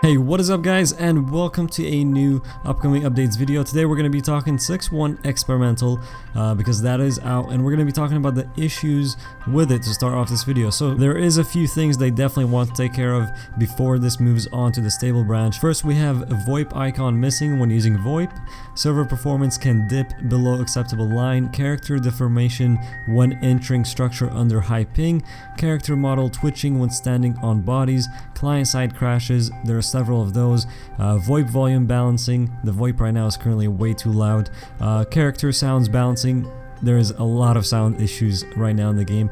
Hey, what is up guys, and welcome to a new upcoming updates video. Today we're going to be talking 6.1 experimental because that is out, and we're going to be talking about the issues with it to start off this video. So there is a few things they definitely want to take care of before this moves on to the stable branch. First, we have a VoIP icon missing when using VoIP. Server performance can dip below acceptable line. Character deformation when entering structure under high ping. Character model twitching when standing on bodies. Client-side crashes, there are several of those. VoIP volume balancing, the VoIP right now is currently way too loud. Character sounds balancing, there's a lot of sound issues right now in the game.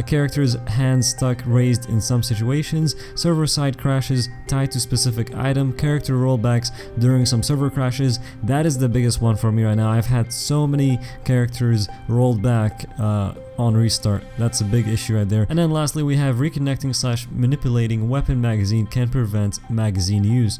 Characters hands stuck raised in some situations. Server side crashes tied to specific item. Character rollbacks during some server crashes. That is the biggest one for me right now. I've had so many characters rolled back on restart. That's a big issue right there. And then lastly, we have reconnecting / manipulating weapon magazine can prevent magazine use.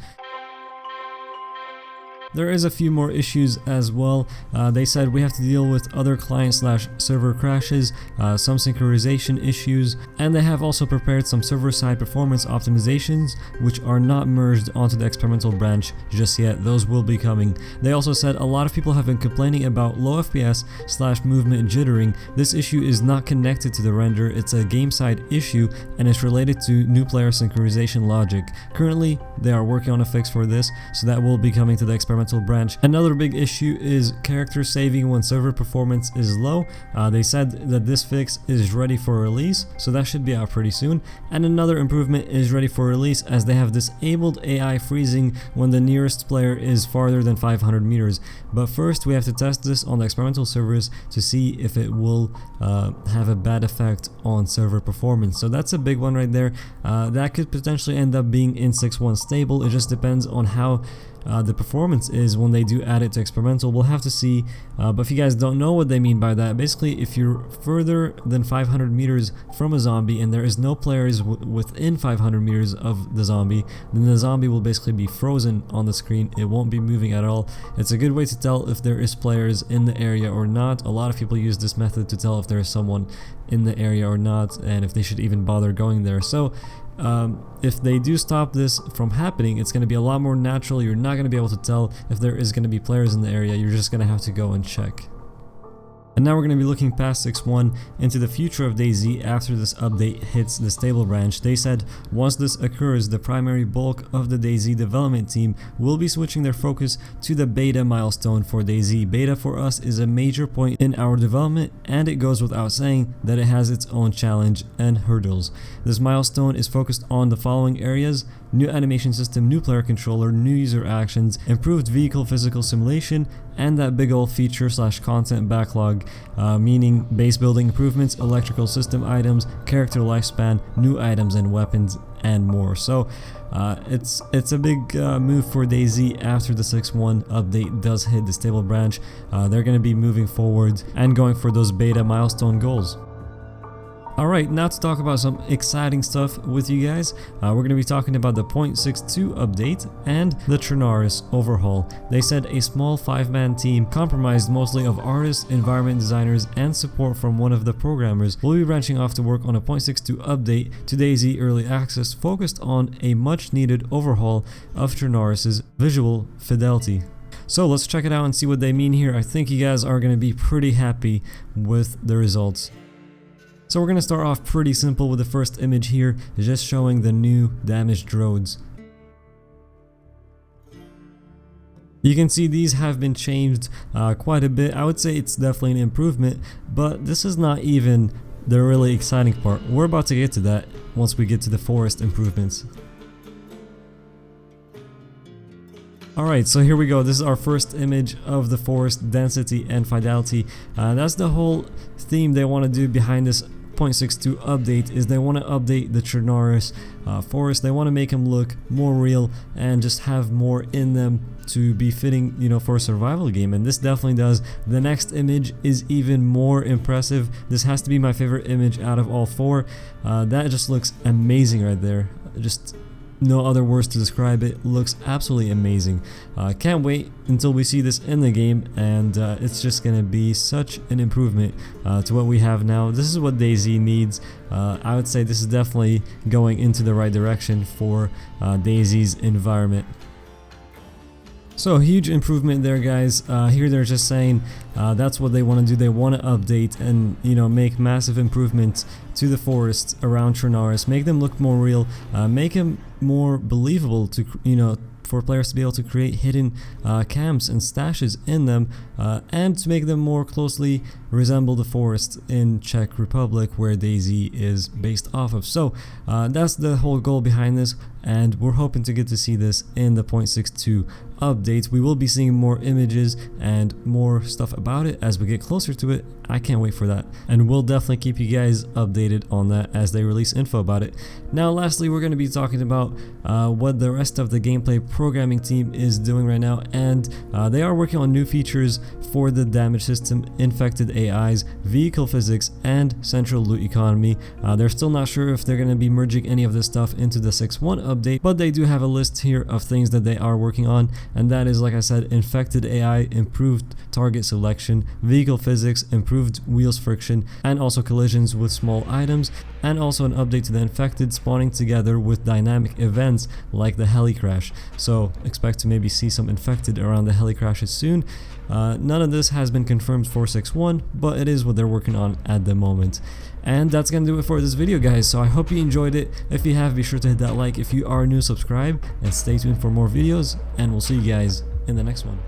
There is a few more issues as well. They said we have to deal with other client / server crashes, some synchronization issues, and they have also prepared some server-side performance optimizations which are not merged onto the experimental branch just yet. Those will be coming. They also said a lot of people have been complaining about low FPS / movement jittering. This issue is not connected to the render, it's a game-side issue and it's related to new player synchronization logic. Currently, they are working on a fix for this, so that will be coming to the experimental branch. Another big issue is character saving when server performance is low. They said that this fix is ready for release, so that should be out pretty soon. And another improvement is ready for release as they have disabled AI freezing when the nearest player is farther than 500 meters. But first we have to test this on the experimental servers to see if it will have a bad effect on server performance. So that's a big one right there. That could potentially end up being in 6.1 stable. It just depends on how the performance is when they do add it to experimental. We'll have to see, but if you guys don't know what they mean by that, basically if you're further than 500 meters from a zombie and there is no players within 500 meters of the zombie, then the zombie will basically be frozen on the screen. It won't be moving at all. It's a good way to tell if there is players in the area or not. A lot of people use this method to tell if there is someone in the area or not, and if they should even bother going there. So if they do stop this from happening, it's going to be a lot more natural. You're not going to be able to tell if there is going to be players in the area. You're just going to have to go and check. And now we're going to be looking past 6.1 into the future of DayZ after this update hits the stable branch. They said once this occurs, the primary bulk of the DayZ development team will be switching their focus to the beta milestone for DayZ. Beta for us is a major point in our development, and it goes without saying that it has its own challenge and hurdles. This milestone is focused on the following areas: new animation system, new player controller, new user actions, improved vehicle physical simulation, and that big old feature / content backlog, meaning base building improvements, electrical system items, character lifespan, new items and weapons, and more. So it's a big move for DayZ after the 6.1 update does hit the stable branch. They're going to be moving forward and going for those beta milestone goals. Alright, now to talk about some exciting stuff with you guys. We're going to be talking about the 0.62 update and the Chernarus overhaul. They said a small 5-man team comprised mostly of artists, environment designers, and support from one of the programmers will be branching off to work on a 0.62 update to DayZ Early Access focused on a much needed overhaul of Chernarus' visual fidelity. So let's check it out and see what they mean here. I think you guys are going to be pretty happy with the results. So we're going to start off pretty simple with the first image here, just showing the new damaged roads. You can see these have been changed quite a bit. I would say it's definitely an improvement, but this is not even the really exciting part. We're about to get to that once we get to the forest improvements. Alright, so here we go. This is our first image of the forest density and fidelity. That's the whole theme they want to do behind this 0.62 update, is they want to update the Chernarus forest. They want to make them look more real and just have more in them to be fitting, you know, for a survival game, and this definitely does. The next image is even more impressive. This has to be my favorite image out of all four. That just looks amazing right there. Just no other words to describe it. Looks absolutely amazing. Can't wait until we see this in the game, and it's just gonna be such an improvement to what we have now. This is what DayZ needs. I would say this is definitely going into the right direction for DayZ's environment. So huge improvement there, guys. Here they're just saying that's what they want to do. They want to update and, you know, make massive improvements to the forests around Chernarus, make them look more real, make them more believable to, you know, for players to be able to create hidden camps and stashes in them, and to make them more closely resemble the forest in Czech Republic, where DayZ is based off of. So that's the whole goal behind this, and we're hoping to get to see this in the 0.62 updates. We will be seeing more images and more stuff about it as we get closer to it. I can't wait for that, and we'll definitely keep you guys updated on that as they release info about it. Now lastly, we're going to be talking about what the rest of the gameplay programming team is doing right now, and they are working on new features for the damage system, infected AIs, vehicle physics, and central loot economy. They're still not sure if they're going to be merging any of this stuff into the 6.1 update, but they do have a list here of things that they are working on, and that is, like I said, infected AI, improved target selection, vehicle physics, improved wheels friction, and also collisions with small items, and also an update to the infected spawning together with dynamic events like the heli crash. So expect to maybe see some infected around the heli crashes soon. None of this has been confirmed for 6.1, but it is what they're working on at the moment. And that's gonna do it for this video, guys. So I hope you enjoyed it. If you have, be sure to hit that like. If you are new, subscribe, and stay tuned for more videos, and we'll see you guys in the next one.